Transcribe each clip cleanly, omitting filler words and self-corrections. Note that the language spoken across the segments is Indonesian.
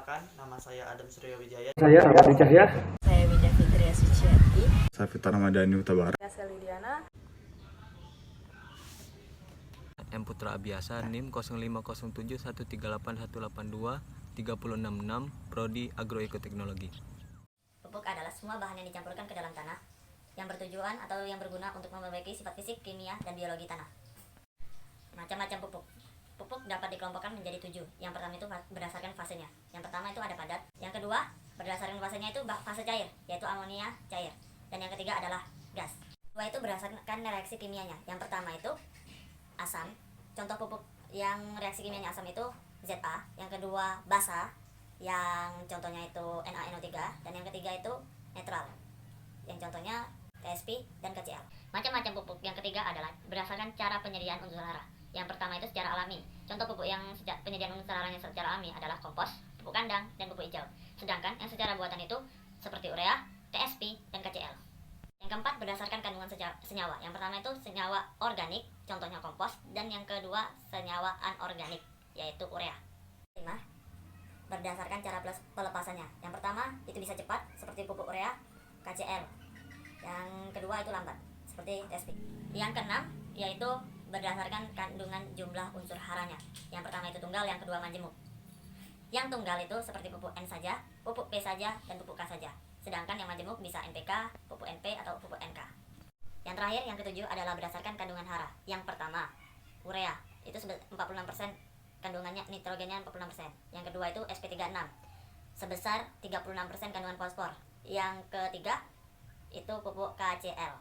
Perkenalkan, nama saya Adam Surya Wijaya. Saya Rahmat Cahya. Saya Widya Fitria Suciati. Saya Fitra Ramadhani Utabara. Saya Selidiana. M Putra Abiasa, NIM 05071381823666, Prodi Agroekoteknologi. Pupuk adalah semua bahan yang dicampurkan ke dalam tanah yang bertujuan atau yang berguna untuk memperbaiki sifat fisik, kimia, dan biologi tanah. Macam-macam pupuk. Pupuk dapat dikelompokkan menjadi 7. Yang pertama itu berdasarkan fasenya. Yang pertama itu ada padat. Yang kedua, berdasarkan fasenya itu fase cair, yaitu amonia cair. Dan yang ketiga adalah gas. Kedua itu berdasarkan reaksi kimianya. Yang pertama itu asam. Contoh pupuk yang reaksi kimianya asam itu Za. Yang kedua basa, yang contohnya itu NaNO3. Dan yang ketiga itu netral, yang contohnya TSP dan KCl. Macam-macam pupuk. Yang ketiga adalah berdasarkan cara penyediaan unsur hara. Yang pertama itu secara alami. Contoh pupuk yang penyediaan unsur haranya secara alami adalah kompos, pupuk kandang, dan pupuk hijau. Sedangkan yang secara buatan itu seperti urea, TSP, dan KCl. Yang keempat berdasarkan kandungan senyawa. Yang pertama itu senyawa organik, contohnya kompos, dan yang kedua senyawa anorganik, yaitu urea. 5. Berdasarkan cara pelepasannya. Yang pertama itu bisa cepat seperti pupuk urea, KCl. Yang kedua itu lambat seperti TSP. Yang keenam yaitu berdasarkan kandungan jumlah unsur haranya. Yang pertama itu tunggal, yang kedua majemuk. Yang tunggal itu seperti pupuk N saja, pupuk P saja, dan pupuk K saja. Sedangkan yang majemuk bisa NPK, pupuk NP, atau pupuk NK. Yang terakhir, yang ketujuh adalah berdasarkan kandungan hara. Yang pertama, urea. Itu 46%, kandungannya nitrogennya 46%. Yang kedua itu sp36, sebesar 36% kandungan fosfor. Yang ketiga, itu pupuk KCl,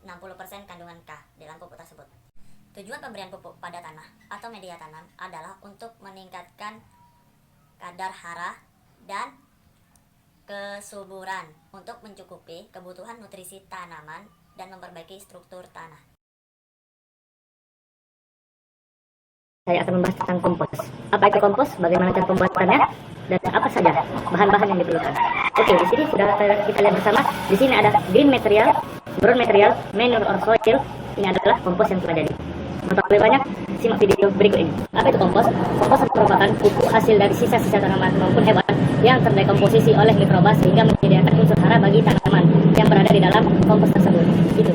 60% kandungan K dalam pupuk tersebut. Tujuan pemberian pupuk pada tanah atau media tanam adalah untuk meningkatkan kadar hara dan kesuburan untuk mencukupi kebutuhan nutrisi tanaman dan memperbaiki struktur tanah. Saya akan membahas tentang kompos. Apa itu kompos? Bagaimana cara pembuatannya? Dan apa saja bahan-bahan yang diperlukan? Oke, di sini sudah kita lihat bersama. Di sini ada green material, brown material, manure or soil. Ini adalah kompos yang telah jadi. Untuk lebih banyak, simak video berikut ini. Apa itu kompos? Kompos merupakan pupuk hasil dari sisa-sisa tanaman maupun hewan yang terdekomposisi oleh mikroba sehingga menyediakan unsur hara bagi tanaman yang berada di dalam kompos tersebut. Itu.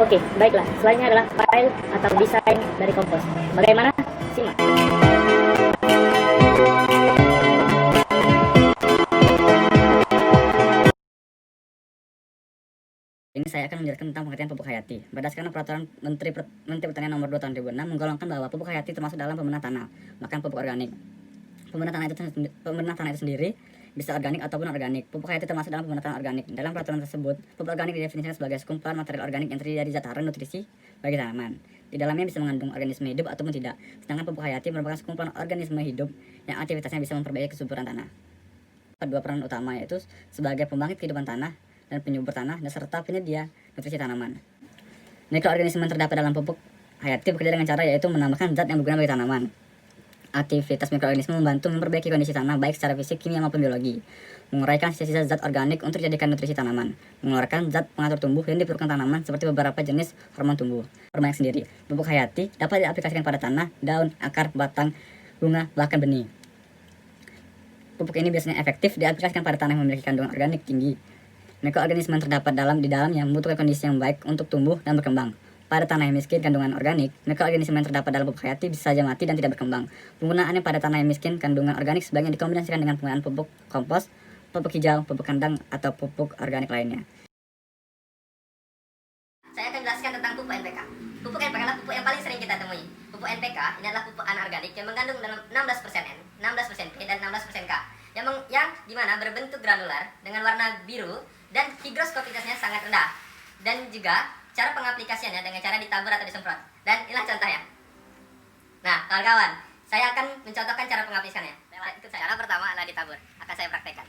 Oke, baiklah. Selanjutnya adalah file atau desain dari kompos. Bagaimana? Simak. Ini saya akan menjelaskan tentang pengertian pupuk hayati. Berdasarkan peraturan Menteri Pertanian nomor 2 tahun 2006 menggolongkan bahwa pupuk hayati termasuk dalam pembenahan tanah, bahkan pupuk organik. Pembenahan tanah itu sendiri bisa organik ataupun organik. Pupuk hayati termasuk dalam pembenahan organik. Dalam peraturan tersebut, pupuk organik didefinisikan sebagai sekumpulan material organik yang terdiri dari zat hara nutrisi bagi tanaman. Di dalamnya bisa mengandung organisme hidup ataupun tidak. Sedangkan pupuk hayati merupakan sekumpulan organisme hidup yang aktivitasnya bisa memperbaiki kesuburan tanah. Dua peran utama yaitu sebagai pembangkit kehidupan tanah dan penyubur tanah dan serta penyedia nutrisi tanaman. Mikroorganisme yang terdapat dalam pupuk hayati bekerja dengan cara yaitu menambahkan zat yang berguna bagi tanaman. Aktivitas mikroorganisme membantu memperbaiki kondisi tanah baik secara fisik, kimia maupun biologi, menguraikan sisa-sisa zat organik untuk dijadikan nutrisi tanaman, mengeluarkan zat pengatur tumbuh yang diperlukan tanaman seperti beberapa jenis hormon tumbuh. Hormon sendiri, pupuk hayati dapat diaplikasikan pada tanah, daun, akar, batang, bunga, bahkan benih. Pupuk ini biasanya efektif diaplikasikan pada tanah yang memiliki kandungan organik tinggi. Mikroorganisme yang terdapat di dalamnya membutuhkan kondisi yang baik untuk tumbuh dan berkembang. Pada tanah yang miskin kandungan organik, mikroorganisme yang terdapat dalam pupuk hayati bisa saja mati dan tidak berkembang. Penggunaannya pada tanah yang miskin kandungan organik sebaiknya dikombinasikan dengan penggunaan pupuk kompos, pupuk hijau, pupuk kandang, atau pupuk organik lainnya. Saya akan jelaskan tentang pupuk NPK. Pupuk NPK adalah pupuk yang paling sering kita temui. Pupuk NPK ini adalah pupuk anorganik yang mengandung dalam 16% N, 16% P, dan 16% K. Yang dimana berbentuk granular dengan warna biru dan higroskopitasnya sangat rendah. Dan juga cara pengaplikasiannya dengan cara ditabur atau disemprot. Dan inilah contohnya. Nah, kawan-kawan, saya akan mencontohkan cara pengaplikasiannya. Ikut saya. Cara pertama adalah ditabur. Akan saya praktekkan.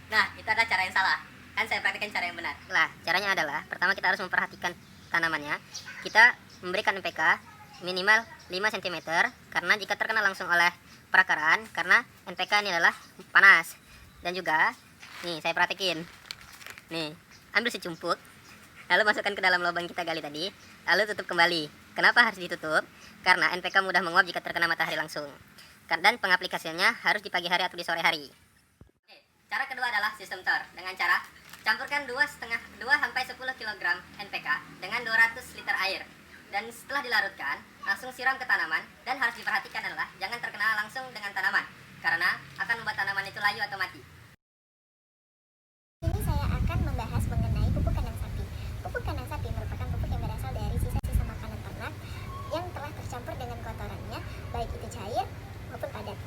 Nah, itu adalah cara yang salah. Kan saya praktekkan cara yang benar. Lah, caranya adalah pertama kita harus memperhatikan tanamannya. Kita memberikan NPK minimal 5 cm karena jika terkena langsung oleh perakaran, karena NPK ini adalah panas. Dan juga nih saya praktekin. Nih, ambil secumpuk, lalu masukkan ke dalam lubang kita gali tadi, lalu tutup kembali. Kenapa harus ditutup? Karena NPK mudah menguap jika terkena matahari langsung. Dan pengaplikasiannya harus di pagi hari atau di sore hari. Cara kedua adalah sistem TOR dengan cara campurkan 2-10 kg NPK dengan 200 liter air. Dan setelah dilarutkan, langsung siram ke tanaman. Dan harus diperhatikan adalah jangan terkena langsung dengan tanaman, karena akan membuat tanaman itu layu atau mati. Ini saya akan membahas mengenai pupuk kandang sapi. Pupuk kandang sapi merupakan pupuk yang berasal dari sisa-sisa makanan ternak yang telah tercampur dengan kotorannya, baik itu cair maupun padat.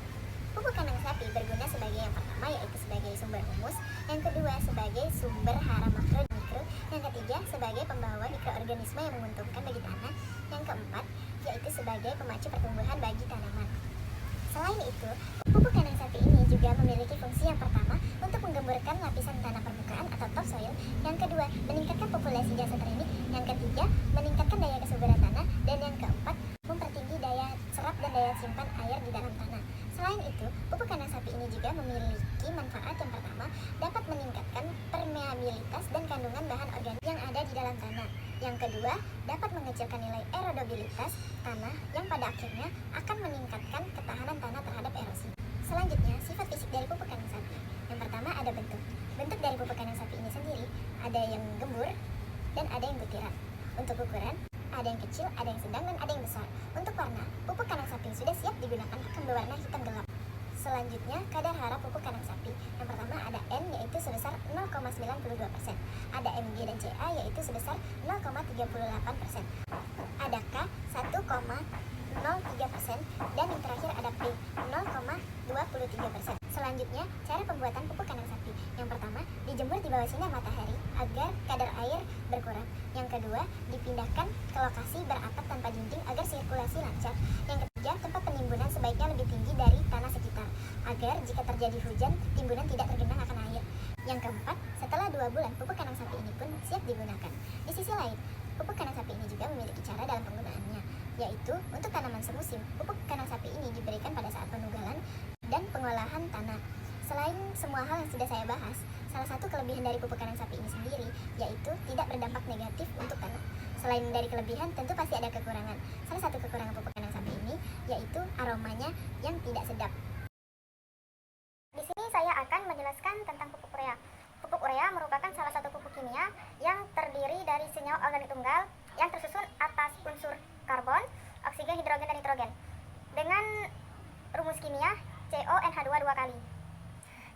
Pupuk kandang sapi berguna sebagai yang pertama, yaitu sebagai sumber humus, yang kedua sebagai sumber hara makro dan mikro, yang ketiga sebagai pembawa mikroorganisme yang menguntungkan bagi tanah, yang keempat yaitu sebagai pemacu pertumbuhan bagi tanaman. Selain itu, pupuk kandang sapi ini juga memiliki fungsi yang pertama untuk menggemburkan lapisan tanah permukaan atau topsoil, yang kedua meningkatkan populasi jasa teranik, yang ketiga meningkatkan daya kesuburan tanah, dan yang keempat mempertinggi daya serap dan daya simpan air di dalam tanah. Selain itu, pupuk kandang sapi ini juga memiliki manfaat yang pertama, dapat meningkatkan permeabilitas dan kandungan bahan organik yang ada di dalam tanah. Yang kedua, dapat mengecilkan nilai erodabilitas tanah yang pada akhirnya akan meningkatkan ketahanan tanah terhadap erosi. Selanjutnya, sifat fisik dari pupuk kandang sapi. Yang pertama ada bentuk. Bentuk dari pupuk kandang sapi ini sendiri ada yang gembur dan ada yang butiran. Untuk ukuran, ada yang kecil, ada yang sedang, dan ada yang besar. Untuk warna, pupuk kandang sapi yang sudah siap digunakan akan berwarna hitam gelap. Selanjutnya, kadar hara pupuk kandang sapi. Yang pertama ada N, yaitu sebesar 0,92%. Ada Mg dan Ca, yaitu sebesar 0,38%. Ada K, 1,03%. Dan yang terakhir ada P, 0,23%. Selanjutnya, cara pembuatan pupuk kandang sapi. Yang pertama, dijemur di bawah sinar matahari agar kadar air berkurang. Yang kedua, dipindahkan ke lokasi beratap tanpa dinding agar sirkulasi lancar. Yang ketiga, tempat penimbunan sebaiknya lebih tinggi dari tanah sekitar agar jika terjadi hujan, timbunan tidak tergenang akan air. Yang keempat, setelah 2 bulan, pupuk kandang sapi ini pun siap digunakan. Di sisi lain, pupuk kandang sapi ini juga memiliki cara dalam penggunaannya, yaitu untuk tanaman semusim, pupuk kandang sapi ini diberikan pada saat penugalan dan pengolahan tanah. Selain semua hal yang sudah saya bahas, salah satu kelebihan dari pupuk kandang sapi ini sendiri yaitu tidak berdampak negatif untuk tanah. Selain dari kelebihan, tentu pasti ada kekurangan. Salah satu kekurangan pupuk kandang sapi ini yaitu aromanya yang tidak sedap. Di sini saya akan menjelaskan tentang pupuk urea. Pupuk urea merupakan salah satu pupuk kimia yang terdiri dari senyawa organik tunggal yang tersusun atas unsur karbon, oksigen, hidrogen, dan nitrogen dengan rumus kimia CONH2 2 kali.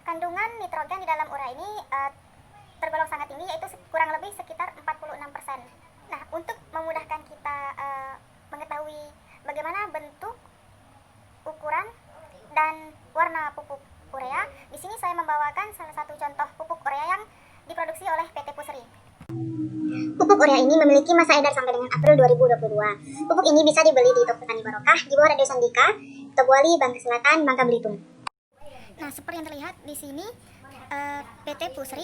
Kandungan nitrogen di dalam urea ini tergolong sangat tinggi, yaitu kurang lebih sekitar 46%. Nah, untuk memudahkan kita mengetahui bagaimana bentuk, ukuran, dan warna pupuk urea, di sini saya membawakan salah satu contoh pupuk urea yang diproduksi oleh PT Pusri. Pupuk urea ini memiliki masa edar sampai dengan April 2022. Pupuk ini bisa dibeli di toko Tani Barokah di bawah Radio Sandika, Tobuali, Bangka Selatan, Bangka Belitung. Nah, seperti yang terlihat di sini, PT Pusri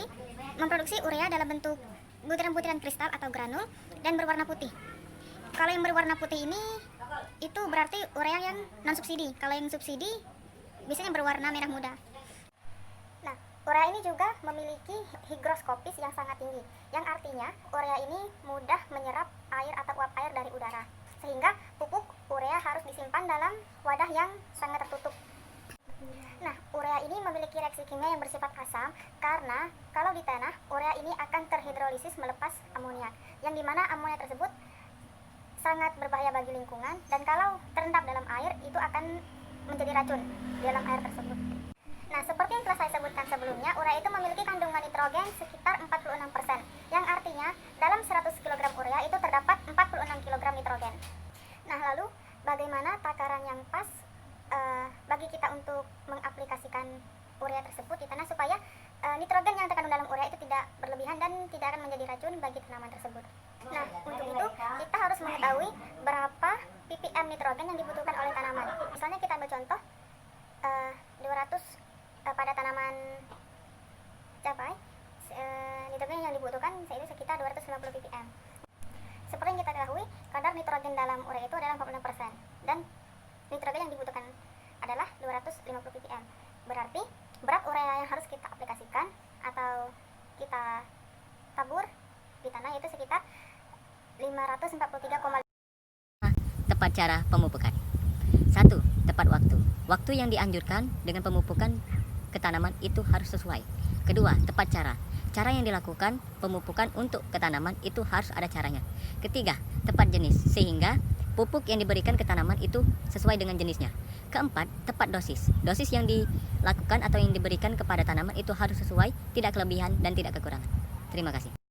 memproduksi urea dalam bentuk butiran-butiran kristal atau granul dan berwarna putih. Kalau yang berwarna putih ini itu berarti urea yang non subsidi. Kalau yang subsidi biasanya berwarna merah muda. Nah, urea ini juga memiliki higroskopis yang sangat tinggi, yang artinya urea ini mudah menyerap air atau uap air dari udara, sehingga pupuk urea harus disimpan dalam wadah yang sangat tertutup. Nah, urea ini memiliki reaksi kimia yang bersifat asam karena kalau di tanah, urea ini akan terhidrolisis melepas amonia, yang dimana amonia tersebut sangat berbahaya bagi lingkungan, dan kalau terendap dalam air, itu akan menjadi racun di dalam air tersebut. Nah, seperti yang telah saya sebutkan sebelumnya, urea itu memiliki kandungan nitrogen sekitar 46%, yang artinya dalam 100 kg urea itu terdapat 46 kg nitrogen. Nah, lalu bagaimana takaran yang pas bagi kita untuk mengaplikasikan urea tersebut di tanah supaya nitrogen yang terkandung dalam urea itu tidak berlebihan dan tidak akan menjadi racun bagi tanaman tersebut. Nah, untuk itu kita harus mengetahui berapa ppm nitrogen yang dibutuhkan oleh tanaman. Misalnya kita ambil contoh 200 pada tanaman cabai, nitrogen yang dibutuhkan yaitu sekitar 250 ppm. Seperti yang kita ketahui, kadar nitrogen dalam urea itu adalah 46% dan nitrogen yang dibutuhkan adalah 250 ppm. Berarti berat urea yang harus kita aplikasikan atau kita tabur di tanah yaitu sekitar 543,5. Tepat cara pemupukan. 1. Tepat waktu. Waktu yang dianjurkan dengan pemupukan ke tanaman itu harus sesuai. Kedua, tepat cara. Cara yang dilakukan pemupukan untuk ke tanaman itu harus ada caranya. Ketiga, tepat jenis, sehingga pupuk yang diberikan ke tanaman itu sesuai dengan jenisnya. Keempat, tepat dosis. Dosis yang dilakukan atau yang diberikan kepada tanaman itu harus sesuai, tidak kelebihan dan tidak kekurangan. Terima kasih.